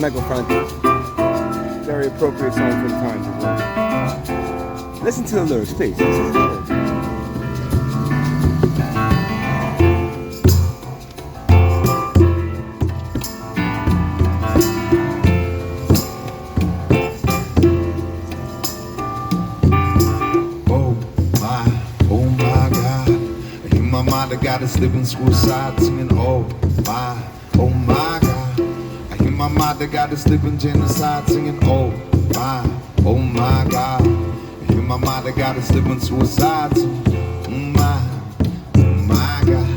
Michael Franco. Very appropriate song for the times as well. Listen to the lyrics, please. Listen to the lyrics. I got us living suicide, singing, oh my God. I hear my mother got us living genocide, singing, oh my God. I hear my mother got us living suicide, singing, oh my God.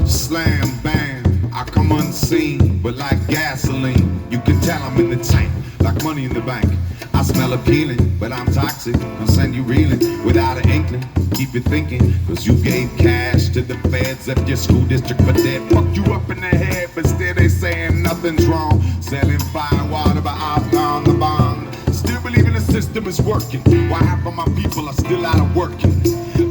Slam, bam, I come unseen, but like gasoline, you can tell I'm in the tank, like money in the bank. I smell appealing, but I'm toxic. I'll send you reeling without an inkling. Keep it thinking, cause you gave cash to the feds of your school district for debt. Fucked you up in the head, but still they saying nothing's wrong. Selling fine water by outlaw on the bond. Still believing the system is working. Why half of my people are still out of working?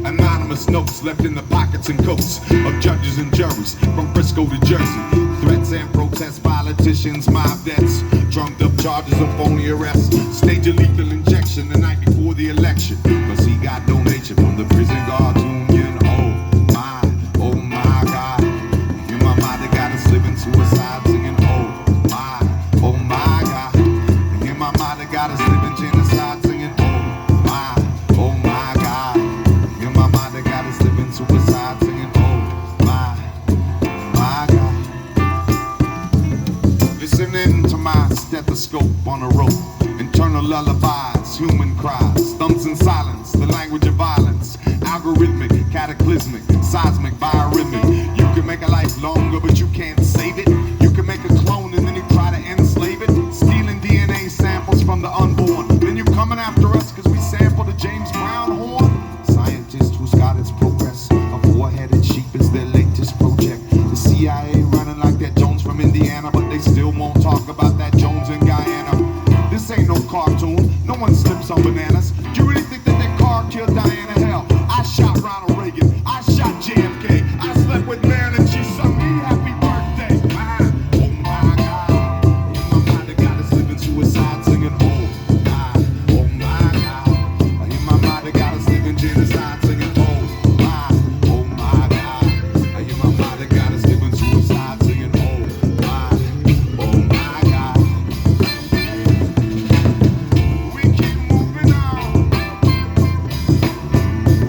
Anonymous notes left in the pockets and coats of judges and juries from Frisco to Jersey. Threats and protests, politicians, mob debts, trumped up charges of phony arrests. Stage a lethal injection the night before the election, cause he got donation from the prison guards union. Oh my God. You my mother got us living suicide, singing, oh my God. You my mother got us living genocide, singing, oh my God. You my mother got us living suicide, singing, oh my God. Listening to my stethoscope on a rope, internal lullabies, human cries, thumps in silence, the language of violence, algorithmic, cataclysmic, seismic, biorhythmic. You can make a life longer, but you can't save it. You can make a clone and then you try to enslave it, stealing DNA samples from the unborn. Then you coming after us because we sampled the James Brown horn. Scientist who's got its progress, a four-headed sheep is their latest project. The CIA running like that Jones from Indiana, but they still won't talk about that Jones in Guyana. This ain't no cartoon, no one slips on bananas. You really think that that car killed Diana? Hell, I shot Ronald Reagan, I shot JFK, I slept with Marilyn, she sung me happy birthday. Oh my God, my mother got us living suicide, singing, oh my God. I hear my mother got us living genocide, singing, oh my God. I hear my mother got us living suicide, singing, oh my God. We keep moving on.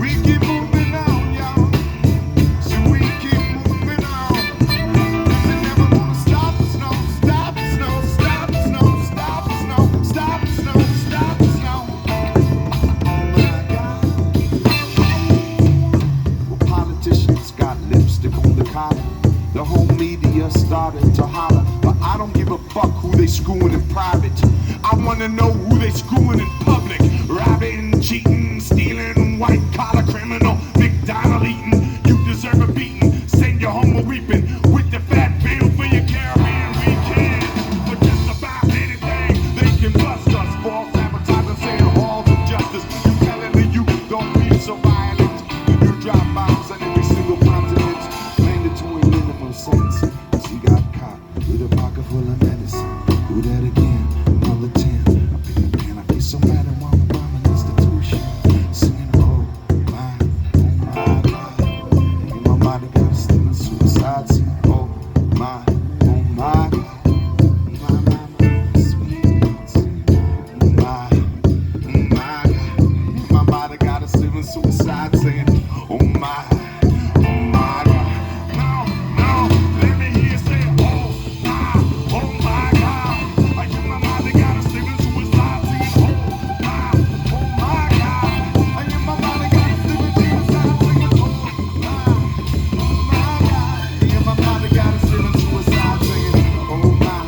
We keep moving on, y'all. So we keep moving on. 'Cause they never gonna stop us, no. Stop us, no. Stop us, no. Stop us, no. Stop us, no. Stop us, no. Oh my God. Well, politicians got lipstick on the collar. The whole media started to holler, but I don't give a fuck who they screwing in private. I wanna know who they screwing in public. Robbing, cheating, stealing, white collar criminal, McDonald eating. You deserve a beating. Send your home a weeping with the fat bill for your Caribbean weekend. But just about anything they can bust us. False advertising saying halls of justice. You telling the youth don't be so violent. You drop bombs on every single continent. Mandatory minimum sentence. 'Cause he got caught with a pocket full of medicine. Do that again, another 10. I feel so mad at one bomb institution. Singing, oh my God. And my mother got us living suicide, singing, oh my God. My sweet, my God. And my mother got us living suicide, saying, oh my God. No, let me hear you say, oh my God. I hear my mother got us living suicide, singing, oh my God. I hear my mother got us living suicide, singing, oh my God. I hear my mother got us living suicide, singing, oh my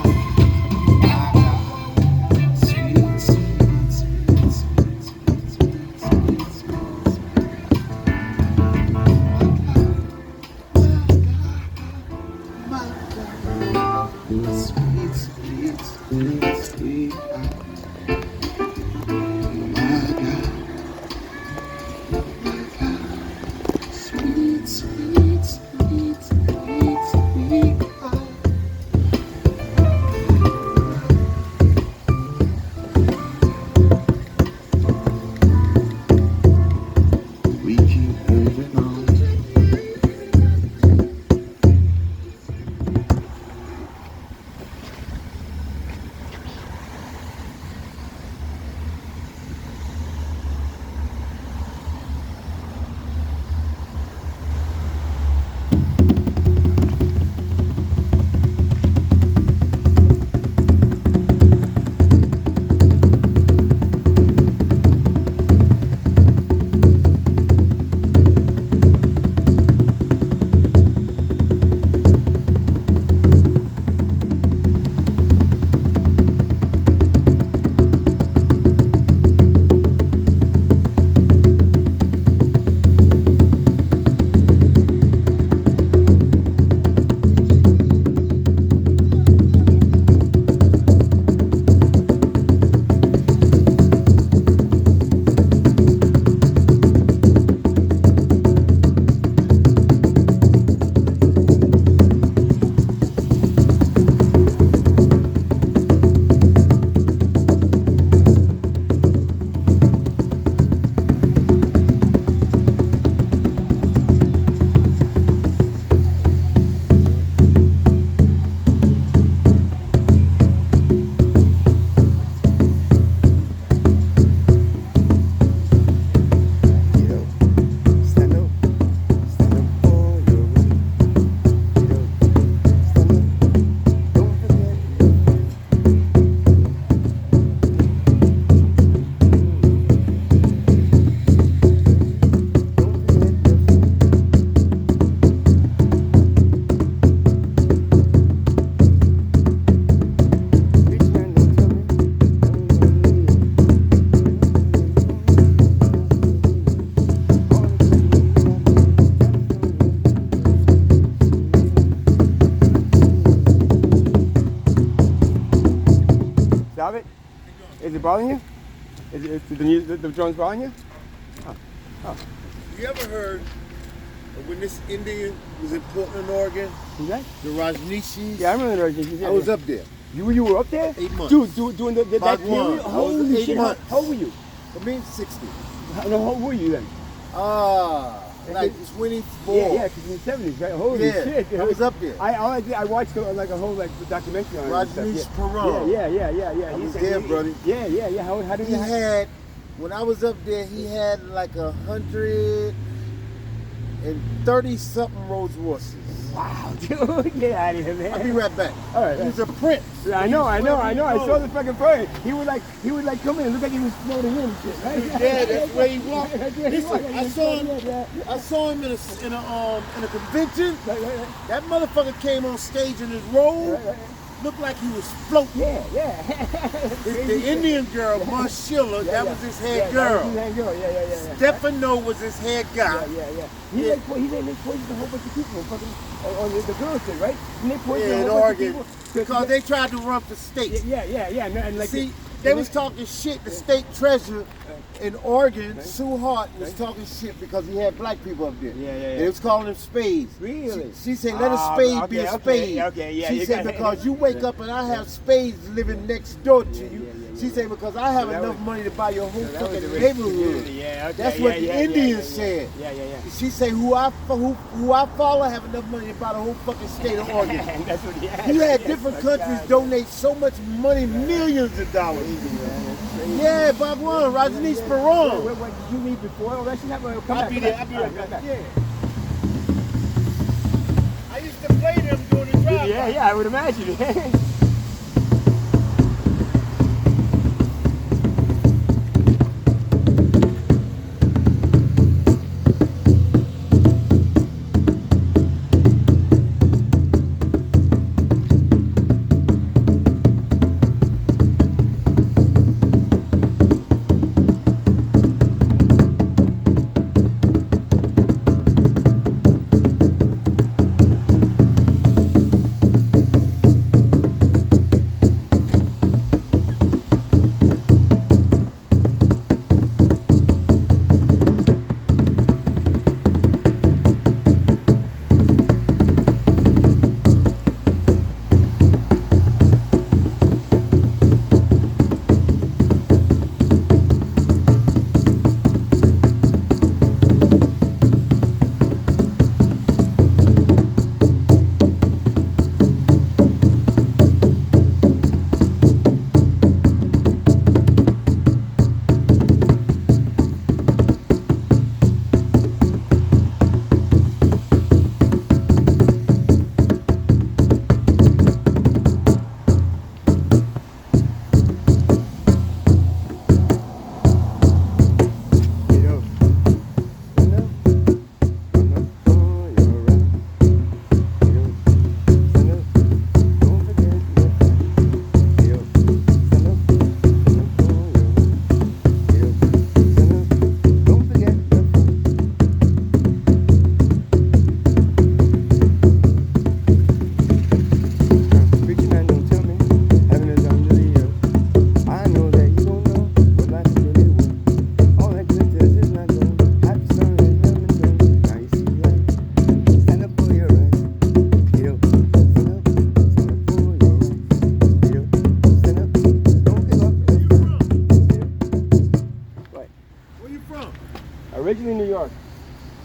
God. Sweet, sweet, sweet, sweet, sweet, sweet, sweet, sweet. moving on. Stop it? Is it bothering you? Is the drone's bothering you? You ever heard of when this Indian was in Portland, Oregon? Who's that? The Rajneeshis? Yeah, I remember the Rajneeshis. I was up there. You were up there? 8 months. Dude, doing that Bhagwan. period? I was Holy 8 shit. months. How old were you? I mean, 60. How old were you then? Like 24. Yeah, because in the 70s, right? Holy Yeah, shit. Dude. I was up there. I watched like a whole documentary on it. and Rajneesh stuff. Paran. Yeah. I was there, brother. Yeah. How did He had, when I was up there, he had like 130 something Rolls Royces. Wow, dude, get out of here, man. I'll be right back. All right. He was a prince. I know. I saw the fucking parade. He would like come in and look like he was floating in and shit, right? Yeah, that's where he walked. Listen, I Yeah. saw him in a convention. Right. That motherfucker came on stage in his robe. Right. Looked like he was floating. Yeah. The Indian girl, Marshilla, that was his head girl. Yeah. Stefano was his head guy. Yeah. He like poisoned a whole bunch of people. Fucking on the girls thing, right? And they poisoned Yeah, a in whole bunch of Oregon. people. Because they tried to run for state. Yeah. And like See, they was talking shit. The state treasurer in Oregon, Sue Hart, was talking shit because he had black people up there. Yeah. They was calling them spades. Really? She said, let a spade be a spade. Okay, yeah. She said, because you wake up and I have spades living next door to you. She said, because I have enough money to buy your whole fucking neighborhood. Yeah, okay. That's what the Indians said. Yeah. She said, who I follow have enough money to buy the whole fucking state of Oregon. That's what he had. You had different countries donate so much money, millions of dollars. Yeah, Bhagwan, Rajneesh Paran. What did you need before? Oh, let's have a come I'll back. be there. I'll be right back. Yeah. I used to play them during the drive. Yeah, I would imagine.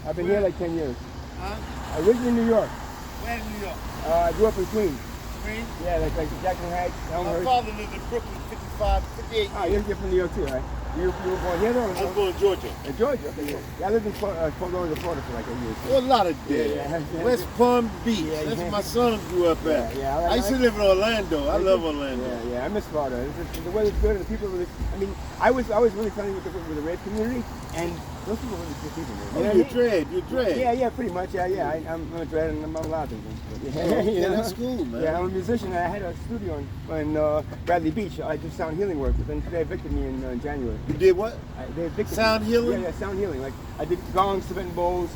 I've been here like 10 years. Huh? Originally in New York. Where in New York? I grew up in Queens. Queens? Yeah, like Jackson Heights, My Elmhurst. father lived in Brooklyn 58 Ah, years. you're from New York too, right? You were born here though? I was born in Georgia. In Georgia? Okay, yeah. I lived in Fort Lauderdale, Florida for like 8 years. Well, a lot of Yeah, there. yeah. West Palm Beach. Yeah, That's yeah. where my son grew up at. Yeah, I used to live in Orlando. I love Orlando. Yeah, I miss Florida. The weather's good and the people are really. I mean, I was really friendly with the rave community, and those people are really good people. Man. Oh, You know you're what I mean? dread. You're dread. Yeah, pretty much. Yeah. I'm a dread and I'm a lot of things. But, Oh, you yeah, know? that's cool, man. Yeah, I'm a musician. I had a studio in Bradley Beach. I do sound healing work, but then they evicted me in January. You did what? They evicted Sound me. healing? Yeah, sound healing. Like I did gongs, Tibetan bowls,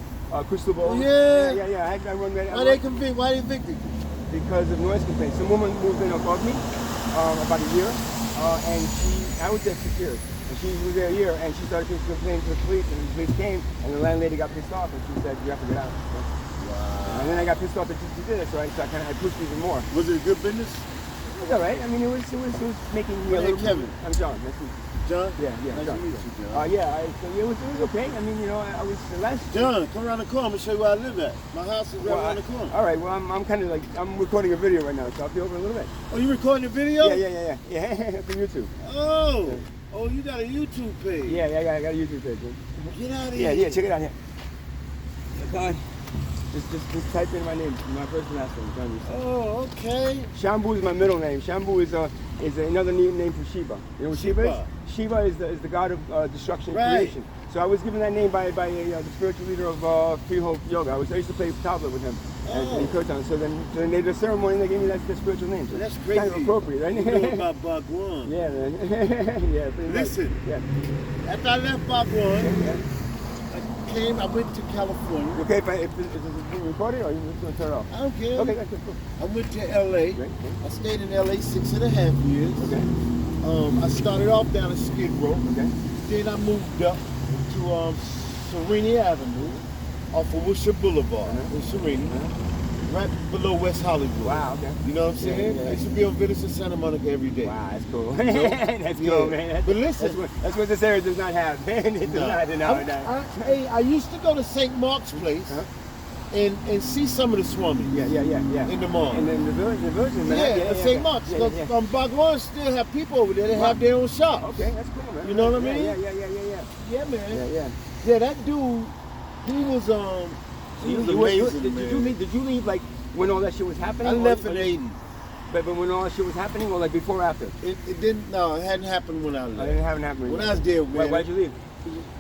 crystal bowls. Yeah. Yeah. I run that. Why they convict? Why they evicted you? Because of noise complaints. Some woman moved in above me about a year, and I was there 6 years. And she was there a year, and she started complaining to the police, and the police came, and the landlady got pissed off, and she said, "You have to get out." Wow. And then I got pissed off that she did it, so I pushed even more. Was it a good business? It was all right. I mean, it was making me Your a name little. Kevin? I'm John. Nice to meet John? you. Yeah, Nice John. to meet you, John. So it was okay. I mean, I was the last. John, come around the corner. I'm gonna show you where I live at. My house is right around the corner. All right. Well, I'm kind of like I'm recording a video right now, so I'll be over in a little bit. Oh, you recording the video? Yeah. For YouTube. Oh, you got a YouTube page. Yeah, I got a YouTube page. Get out of here. Yeah, check it out here. John, just type in my name, my first and last name, John Yusuf. Oh, okay. Shambhu is my middle name. Shambhu is another name for Shiva. You know what Shiva is? Shiva is the god of destruction and Right. creation. So I was given that name by the spiritual leader of Free Hope Yoga. I used to play tabla with him in Kirtan. So then they did a ceremony and they gave me that spiritual name. So That's it's crazy. kind of appropriate, right? You know about Bhagwan. Yeah, man. Yeah, pretty much. Listen. Yeah. After I left Bhagwan, Yeah. I went to California. Okay, if it's being recorded or you just going to turn it off? I don't care. Okay, cool. I went to LA. Great. I stayed in LA 6.5 years. Okay. I started off down at Skid Row. Okay. Then I moved up to Serene Avenue off of Worcester Boulevard in Serene, right below West Hollywood. Wow, okay. You know what I'm saying? Yeah. I used to be on Venice and Santa Monica every day. Wow, that's cool. know? That's Yeah. cool, man. But listen. that's what this area does not have, man. It does not. Hey, I used to go to St. Mark's Place Huh? and see some of the Swami. Yeah. In the mall. And then the village, in Manhattan. Yeah, St. Mark's. Yeah. Bhagwan still have people over there. They Wow. have their own shop. Okay, that's cool, man. You know what I mean? Yeah. Yeah, man. Yeah. Yeah, that dude, he was amazing, man. Did you leave like when all that shit was happening? I left or, in the 80s. But when all that shit was happening, or like before or after? It didn't. No, it hadn't happened when I I left. didn't have it happen. When I was there, man. Why'd you leave?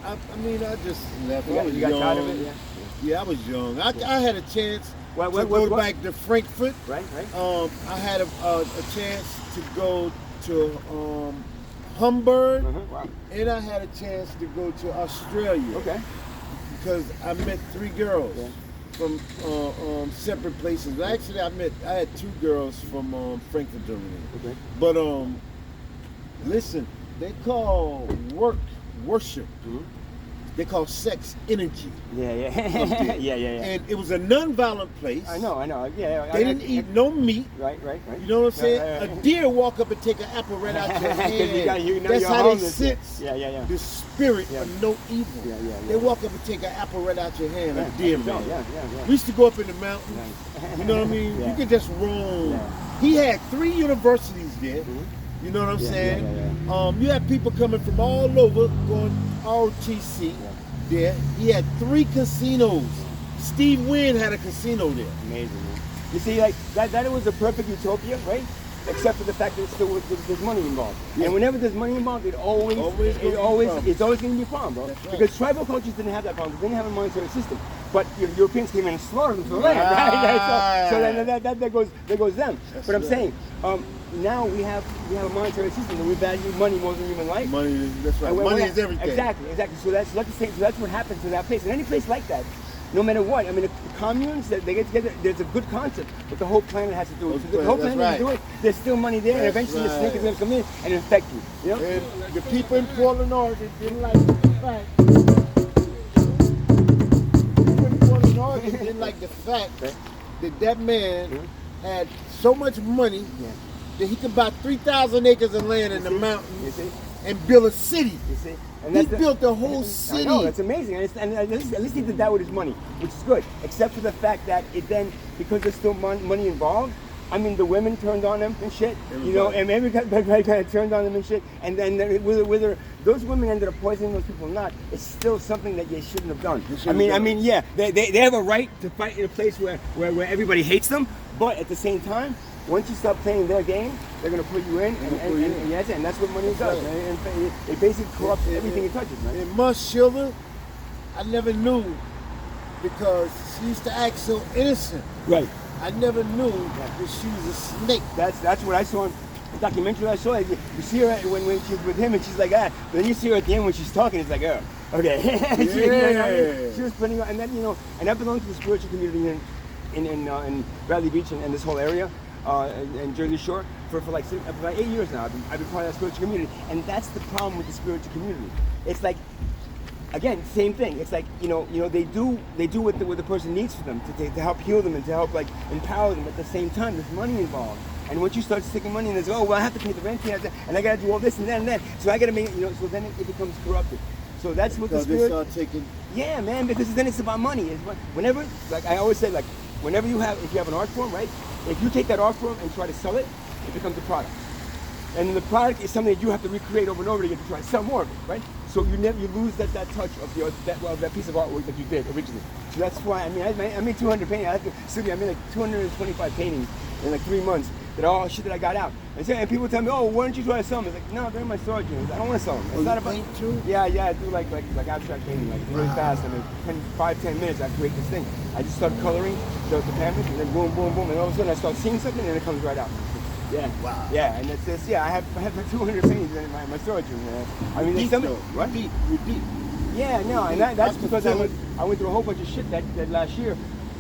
I mean, I just left. You I was got young. tired of it? Yeah. Yeah, I was young. I had a chance What- to go back to Frankfurt. Right. I had a chance to go to Hamburg, Wow. and I had a chance to go to Australia. Okay. Because I met 3 girls Yeah. from separate places. Actually, I had 2 girls from Frankfurt, Germany. Okay. But listen, they call worship. Mhm. They call sex energy. Yeah. up there. Yeah. And it was a non-violent place. I know. Yeah. They didn't eat no meat. Right. You know what I'm saying? Right. A deer walk up and take an apple right out your 'Cause hand. you know That's you're how they homeless. sense Yeah. the spirit Yeah. of no evil. Yeah. They walk up and take an apple right out your hand, a deer, man. Yeah. We used to go up in the mountains. Nice. You know what I mean? Yeah. You could just roam. Yeah. He had 3 universities there. Mhm. You know what I'm Yeah, saying? yeah. You had people coming from all over going ROTC there. He had 3 casinos. Steve Wynn had a casino there. Amazing, man. You see, like that was a perfect utopia, right? Except for the fact that there's money involved. Yeah. And whenever there's money involved, it's always gonna be a problem. it's always going to be a problem, bro. That's right. Because tribal cultures didn't have that problem. They didn't have a monetary system. But Europeans came in and slaughtered them to the land, right? So then that goes them. That's but I'm right. saying, now we have a monetary system and we value money more than human life. That's right. And Money is everything. Exactly. So that's what happens to that place. And any place like that, no matter what. I mean, the communes, they get together. There's a good concept, but the whole planet has to do it. So the whole That's planet right. has to do it. There's still money there, and That's eventually the snake is right. going to come in and infect you. You know? And the people in Portland, Oregon didn't like the fact. People in Portland, Oregon didn't like the fact that man had so much money Yeah. that he could buy 3,000 acres of land in the You mountains see? and build a city. You see? And He that's built the whole city. I know, that's amazing. And at least he did that with his money, which is good. Except for the fact that it then, because there's still money involved, I mean, the women turned on him and shit. You know, and everybody kind of turned on them and shit. And then whether those women ended up poisoning those people or not, it's still something that they shouldn't have done. I mean, yeah, they have a right to fight in a place where everybody hates them, but at the same time, once you stop playing their game, they're gonna put you in, and that's what money does, man. And it basically corrupts everything it touches, man. And Mus Schiller, I never knew because she used to act so innocent. Right. I never knew that she was a snake. That's what I saw in the documentary I saw. You see her when she's with him and she's like, ah. But then you see her at the end when she's talking, it's like, oh, okay. She was putting on, and then, you know, and I belong to the spiritual community in Bradley Beach and this whole area. And Jersey Shore for about 8 years now. I've been part of that spiritual community, and that's the problem with the spiritual community. It's like, again, same thing. It's like, you know, they do what the person needs for them to help heal them and to help like empower them. At the same time, there's money involved, and once you start sticking money in, there's oh well, I have to pay the rent here, and I got to do all this and that and that. So I got to make so then it becomes corrupted. So that's what the spirit. They start taking. Yeah, man, because then it's about money. Whenever, like I always say, like whenever if you have an art form, right? If you take that art form and try to sell it, it becomes a product. And the product is something that you have to recreate over and over again to try to sell more of it, right? So you lose that touch of that piece of artwork that you did originally. So that's why, I made 200 paintings. I made like 225 paintings in like 3 months. That all shit that I got out. And people tell me, oh, why don't you try to sell them? It's like, no, they're in my storage units. I don't want to sell them. It's not about paint too? Yeah, I do like abstract painting, like really fast. And in 5-10 minutes, I create this thing. I just start coloring the canvas, and then boom, boom, boom, and all of a sudden I start seeing something, and it comes right out. Yeah. Wow. Yeah, and it's this. Yeah, I have like 200 paintings in my storage unit. I mean, deep, there's what? You're deep. Yeah, no, and that's because I went through a whole bunch of shit that last year.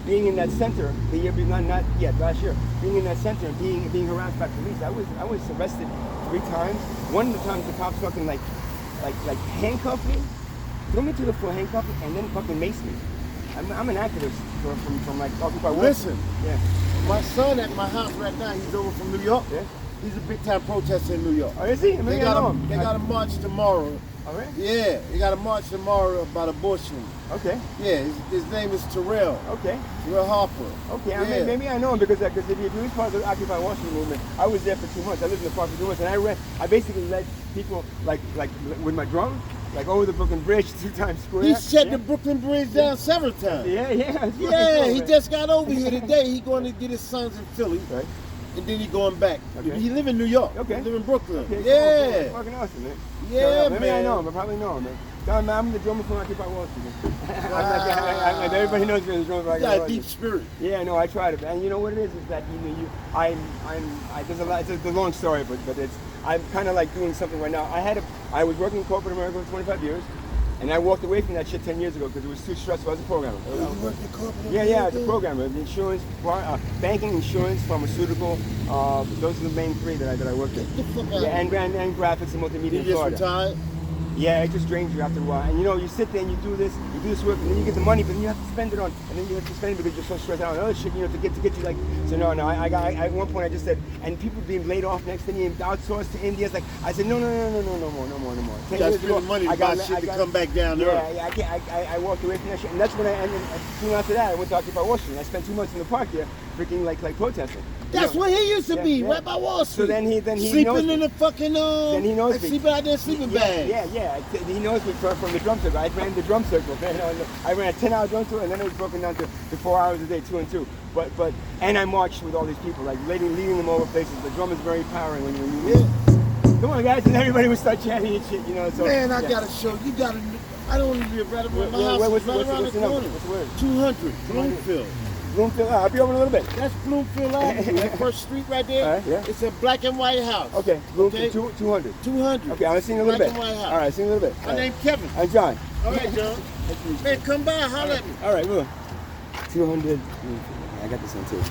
Being in that center, the year not yet, last year, being in that center and being harassed by police, I was arrested 3 times. One of the times the cops fucking like handcuffed me, threw me to the floor, handcuffed me, and then fucking maced me. I'm an activist from like Occupy Wall Street. Listen, yeah. My son at my house right now, he's over from New York. Yeah. He's a big time protester in New York. Oh, is he? They got a march tomorrow. Oh, really? Yeah, they got a march tomorrow about abortion. Okay. Yeah, his name is Terrell. Okay. Terrell Harper. Okay, Yeah. maybe I know him because if he was part of the Occupy Wall Street movement, I was there for 2 months. I lived in the park for 2 months, and I basically led people like with my drum, like over the Brooklyn Bridge to Times Square. He shut the Brooklyn Bridge down several times. Yeah. It's really Yeah, cool, he man. just got over here today. He going to get his sons in Philly, Right. and then he going back. Okay. He live in New York. Okay. He live in Brooklyn. Okay, Yeah. cool. Fucking awesome, man. Yeah, maybe man. I know him. I probably know him, man. I'm the drummer from Occupy Wall Street. I'm everybody knows me as the drummer from You Occupy got Wall a deep Street. spirit. Yeah, no, I try to. And you know what it is that there's a lot. It's a long story, but I'm kind of like doing something right now. I was working in corporate America for 25 years, and I walked away from that shit 10 years ago because it was too stressful as a programmer. You work in corporate Yeah, as a America? programmer, insurance, banking, insurance, pharmaceutical. Those are the main 3 that I worked in. Get the fuck out. Yeah, and graphics and multimedia You in just Florida. retired? Yeah, it just drains you after a while. And you know, you sit there and you do this work, and then you get the money, but then you have to spend it on, and then you have to spend it because you're so stressed out on other shit, you know, to get you like. So no, I at one point I just said, and people being laid off next to me and outsourced to India. It's like I said, no more. You got to spend the money to buy shit to come back down there. Yeah, I can't. I walked away from that shit, and that's when soon after that I went to Occupy Wall Street. I spent 2 months in the park there, freaking like protesting. That's where he used to Yeah, be, yeah. right by Wall Street. So then he knows sleeping me. in the fucking Then he knows like me. sleeping out there in sleeping bag. Yeah. He knows me from the drum circle. I ran the drum circle. I ran a 10-hour drum circle, and then it was broken down to 4 hours a day, 2 and 2. But and I marched with all these people, like leading them over places. The drum is very empowering when you. Yeah. Come on, guys, and everybody would start chanting and shit, you know. So Man, I gotta show you. Gotta. I don't even live right around my house. what's Right around the the number? corner. What's the word? 200 Bloomfield. Bloomfield. I'll be over in a little bit. That's Bloomfield Avenue. That first street right there. All right, yeah. It's a black and white house. Okay, Bloomfield, 200. 200. Okay, I'll see you in a little Black bit. and white house. All right, see you in a little bit. My name's Kevin. I'm John. All right, John. Man, come by, holler at me. All right, well, 200. I got this on tape.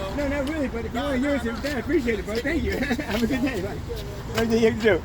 bro. No, not really, but if you want to use it, I appreciate it, bro. Thank you. Have a good day. Bye. Everything you do.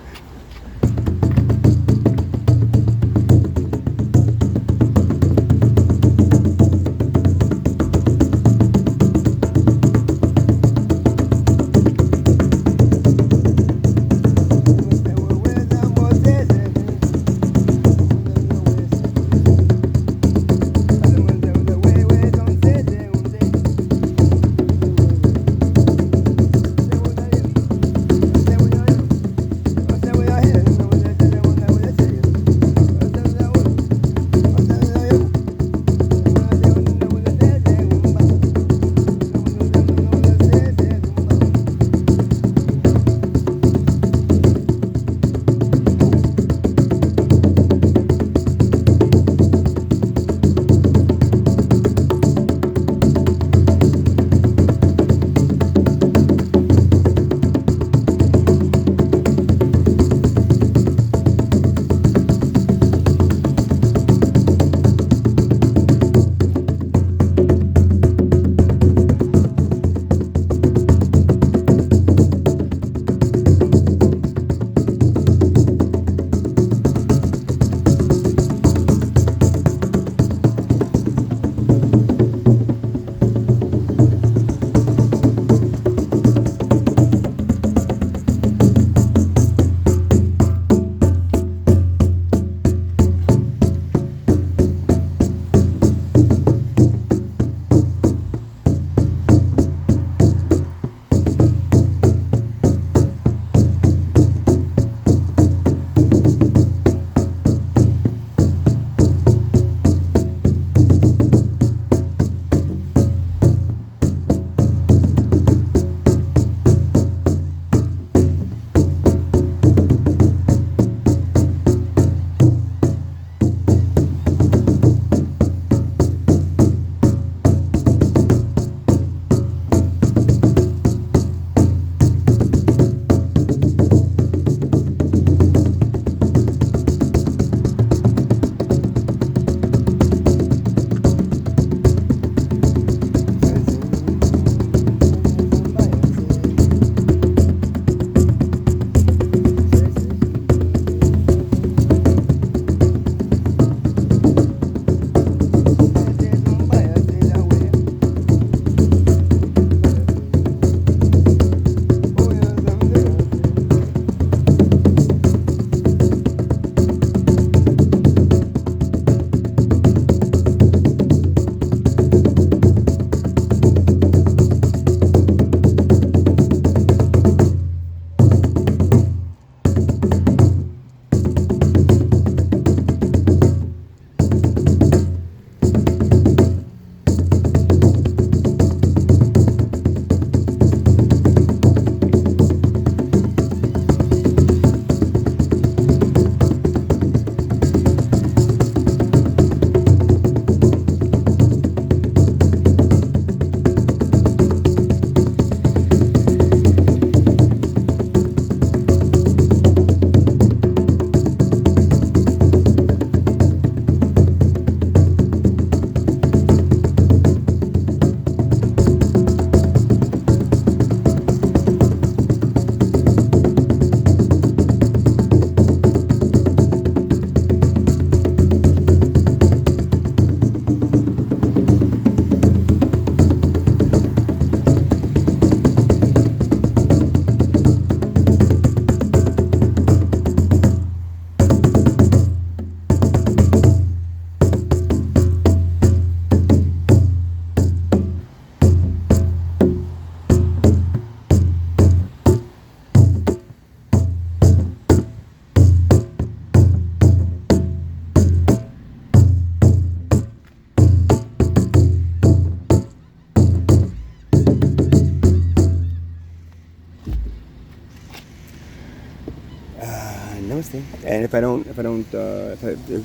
Namaste. And if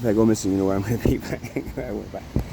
I go missing, you know where I'm gonna be. Bye.